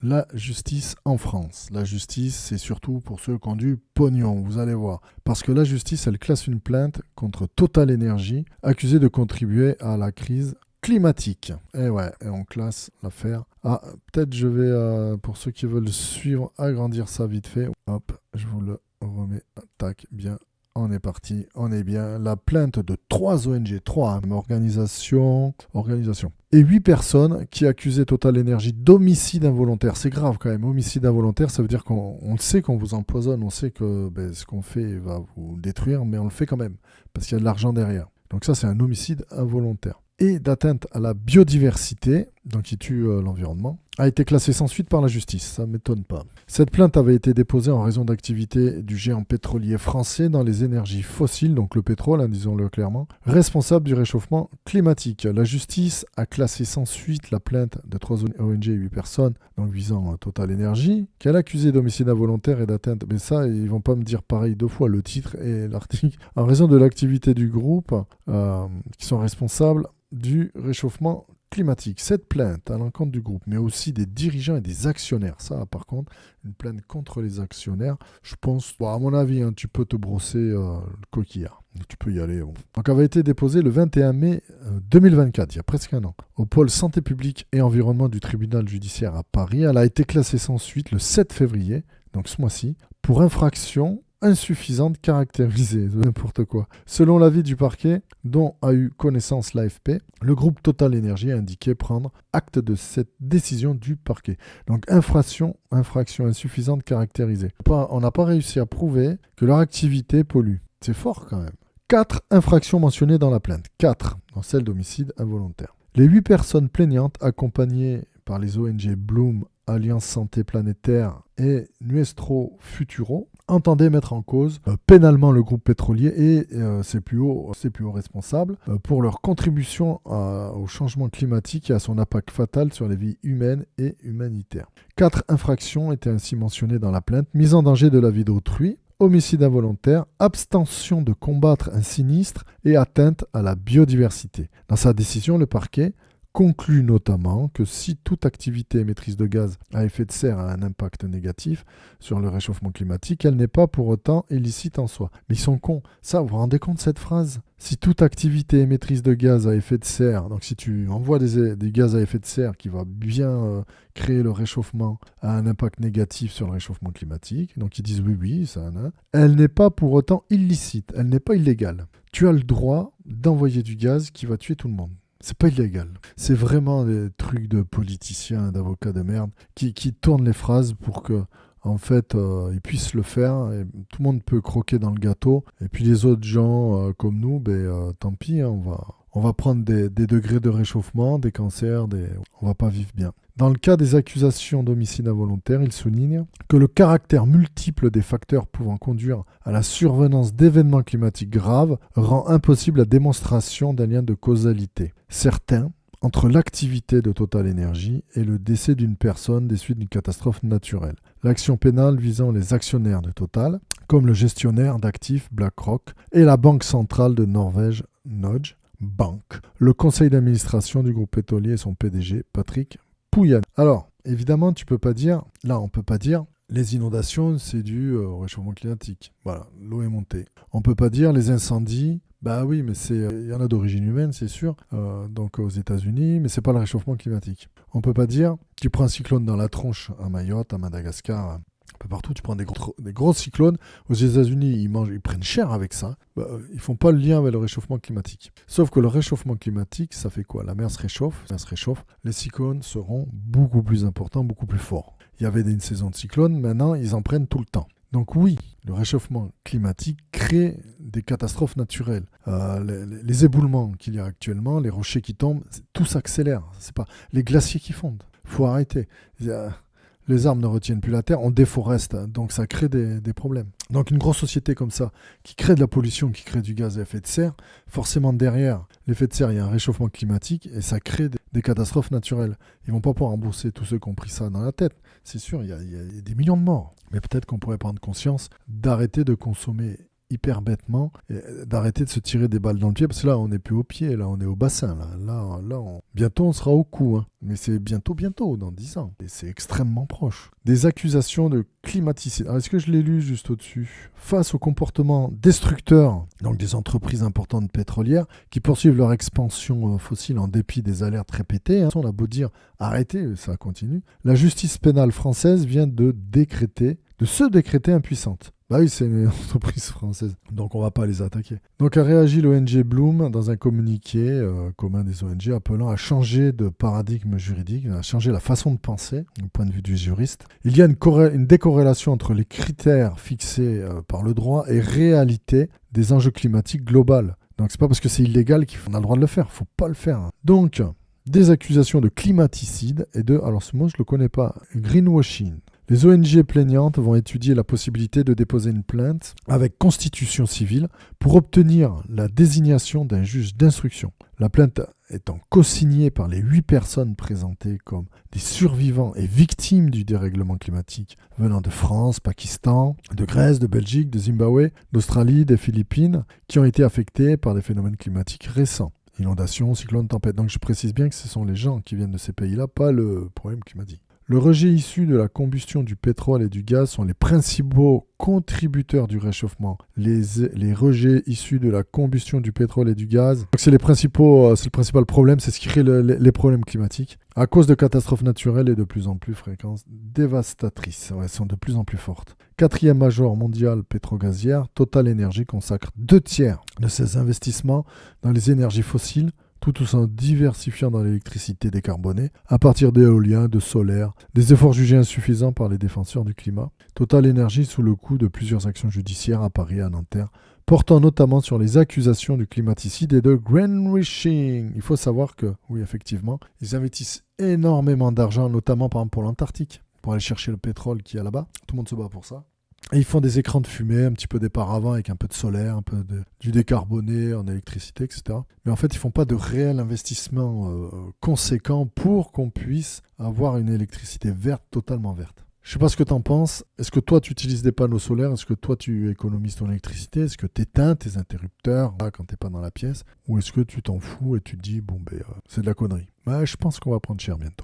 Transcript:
La justice en France. La justice, c'est surtout pour ceux qui ont du pognon, vous allez voir. Parce que la justice, elle classe une plainte contre Total Energy, accusée de contribuer à la crise climatique. Et ouais, et on classe l'affaire. Ah, peut-être je vais, pour ceux qui veulent suivre, agrandir ça vite fait. Hop, je vous le remets. Tac, bien. On est parti, on est bien. La plainte de 3 ONG, 3 organisations, et 8 personnes qui accusaient Total Energy d'homicide involontaire. C'est grave quand même, homicide involontaire, ça veut dire qu'on sait qu'on vous empoisonne, on sait que ce qu'on fait va vous détruire, mais on le fait quand même, parce qu'il y a de l'argent derrière. Donc ça, c'est un homicide involontaire. Et d'atteinte à la biodiversité, donc qui tue l'environnement, a été classée sans suite par la justice. Ça ne m'étonne pas. Cette plainte avait été déposée en raison d'activités du géant pétrolier français dans les énergies fossiles, donc le pétrole, disons-le clairement, responsable du réchauffement climatique. La justice a classé sans suite la plainte de 3 ONG et 8 personnes, donc visant Total Energy, qu'elle accusait d'homicide involontaire et d'atteinte. Mais ça, ils ne vont pas me dire pareil 2 fois, le titre et l'article. En raison de l'activité du groupe, qui sont responsables du réchauffement climatique. Cette plainte à l'encontre du groupe, mais aussi des dirigeants et des actionnaires. Ça, par contre, une plainte contre les actionnaires, je pense, à mon avis, tu peux te brosser le coquillard. Tu peux y aller. Bon. Donc, elle avait été déposée le 21 mai 2024, il y a presque un an, au pôle santé publique et environnement du tribunal judiciaire à Paris. Elle a été classée sans suite le 7 février, donc ce mois-ci, pour infraction insuffisante caractérisée, n'importe quoi. Selon l'avis du parquet, dont a eu connaissance l'AFP, le groupe Total Energy a indiqué prendre acte de cette décision du parquet. Donc infraction insuffisante caractérisée. On n'a pas réussi à prouver que leur activité pollue. C'est fort quand même. 4 infractions mentionnées dans la plainte. 4 dans celle d'homicide involontaire. Les 8 personnes plaignantes accompagnées par les ONG Bloom, Alliance Santé Planétaire et Nuestro Futuro entendaient mettre en cause pénalement le groupe pétrolier et ses plus hauts responsables pour leur contribution au changement climatique et à son impact fatal sur les vies humaines et humanitaires. 4 infractions étaient ainsi mentionnées dans la plainte: mise en danger de la vie d'autrui, homicide involontaire, abstention de combattre un sinistre et atteinte à la biodiversité. Dans sa décision, le parquet conclut notamment que si toute activité émettrice de gaz à effet de serre a un impact négatif sur le réchauffement climatique, elle n'est pas pour autant illicite en soi. Mais ils sont cons. Ça, vous vous rendez compte de cette phrase ? Si toute activité émettrice de gaz à effet de serre, donc si tu envoies des gaz à effet de serre qui va bien créer le réchauffement, a un impact négatif sur le réchauffement climatique, donc ils disent oui, ça en a, elle n'est pas pour autant illicite, elle n'est pas illégale. Tu as le droit d'envoyer du gaz qui va tuer tout le monde. C'est pas illégal. C'est vraiment des trucs de politiciens, d'avocats de merde qui tournent les phrases pour que, en fait, ils puissent le faire. Et tout le monde peut croquer dans le gâteau. Et puis les autres gens comme nous, tant pis, on va prendre des degrés de réchauffement, des cancers, on va pas vivre bien. Dans le cas des accusations d'homicide involontaire, il souligne que le caractère multiple des facteurs pouvant conduire à la survenance d'événements climatiques graves rend impossible la démonstration d'un lien de causalité certain entre l'activité de Total Energy et le décès d'une personne des suites d'une catastrophe naturelle. L'action pénale visant les actionnaires de Total, comme le gestionnaire d'actifs BlackRock et la Banque centrale de Norvège, Norges Bank, le conseil d'administration du groupe pétrolier et son PDG, Patrick Pouyanné. Alors, évidemment, on peut pas dire les inondations, c'est dû au réchauffement climatique. Voilà, l'eau est montée. On peut pas dire les incendies, bah oui, mais il y en a d'origine humaine, c'est sûr, donc aux États-Unis, mais c'est pas le réchauffement climatique. On peut pas dire, tu prends un cyclone dans la tronche à Mayotte, à Madagascar, un peu partout, tu prends des gros cyclones. Aux États-Unis, ils prennent cher avec ça. Ils font pas le lien avec le réchauffement climatique. Sauf que le réchauffement climatique, ça fait quoi ? La mer se réchauffe, les cyclones seront beaucoup plus importants, beaucoup plus forts. Il y avait une saison de cyclones, maintenant, ils en prennent tout le temps. Donc oui, le réchauffement climatique crée des catastrophes naturelles. Les éboulements qu'il y a actuellement, les rochers qui tombent, tout s'accélère. C'est pas les glaciers qui fondent. Faut arrêter. Les arbres ne retiennent plus la terre, on déforeste, donc ça crée des problèmes. Donc une grosse société comme ça, qui crée de la pollution, qui crée du gaz à effet de serre, forcément derrière l'effet de serre, il y a un réchauffement climatique et ça crée des catastrophes naturelles. Ils ne vont pas pouvoir rembourser tous ceux qui ont pris ça dans la tête. C'est sûr, il y a des millions de morts. Mais peut-être qu'on pourrait prendre conscience d'arrêter de consommer hyper bêtement d'arrêter de se tirer des balles dans le pied, parce que là, on n'est plus au pied, là, on est au bassin. Bientôt, on sera au cou, hein. Mais c'est bientôt, dans 10 ans. Et c'est extrêmement proche. Des accusations de climaticide. Alors, est-ce que je l'ai lu juste au-dessus? Face au comportement destructeur, donc des entreprises importantes pétrolières, qui poursuivent leur expansion fossile en dépit des alertes répétées, hein. On a beau dire arrêtez, ça continue. La justice pénale française vient de se décréter impuissante. Bah oui, c'est une entreprise française, donc on va pas les attaquer. Donc a réagi l'ONG Bloom dans un communiqué commun des ONG appelant à changer de paradigme juridique, à changer la façon de penser, du point de vue du juriste. Il y a une décorrélation entre les critères fixés par le droit et réalité des enjeux climatiques globaux. Donc c'est pas parce que c'est illégal qu'on a le droit de le faire, faut pas le faire. Hein. Donc, des accusations de climaticide et alors ce mot je le connais pas, greenwashing. Les ONG plaignantes vont étudier la possibilité de déposer une plainte avec constitution civile pour obtenir la désignation d'un juge d'instruction. La plainte étant co-signée par les 8 personnes présentées comme des survivants et victimes du dérèglement climatique venant de France, Pakistan, de Grèce, de Belgique, de Zimbabwe, d'Australie, des Philippines, qui ont été affectées par des phénomènes climatiques récents. Inondations, cyclones, tempêtes. Donc je précise bien que ce sont les gens qui viennent de ces pays-là, pas le problème climatique. Le rejet issu de la combustion du pétrole et du gaz sont les principaux contributeurs du réchauffement. Les rejets issus de la combustion du pétrole et du gaz, c'est le principal problème, c'est ce qui crée les problèmes climatiques. À cause de catastrophes naturelles et de plus en plus fréquentes, dévastatrices, sont de plus en plus fortes. 4e major mondial pétrogazière, Total Energy consacre 2/3 de ses investissements dans les énergies fossiles, tout en diversifiant dans l'électricité décarbonée, à partir d'éolien, de solaire, des efforts jugés insuffisants par les défenseurs du climat. Total Energy sous le coup de plusieurs actions judiciaires à Paris et à Nanterre, portant notamment sur les accusations de climaticide et de greenwashing. Il faut savoir que, oui, effectivement, ils investissent énormément d'argent, notamment par exemple pour l'Antarctique, pour aller chercher le pétrole qu'il y a là-bas. Tout le monde se bat pour ça. Et ils font des écrans de fumée, un petit peu des paravents avec un peu de solaire, un peu du décarboné en électricité, etc. Mais en fait, ils ne font pas de réel investissement conséquent pour qu'on puisse avoir une électricité verte, totalement verte. Je ne sais pas ce que tu en penses. Est-ce que toi, tu utilises des panneaux solaires? Est-ce que toi, tu économises ton électricité? Est-ce que tu éteins tes interrupteurs quand tu n'es pas dans la pièce? Ou est-ce que tu t'en fous et tu te dis, c'est de la connerie? Je pense qu'on va prendre cher bientôt.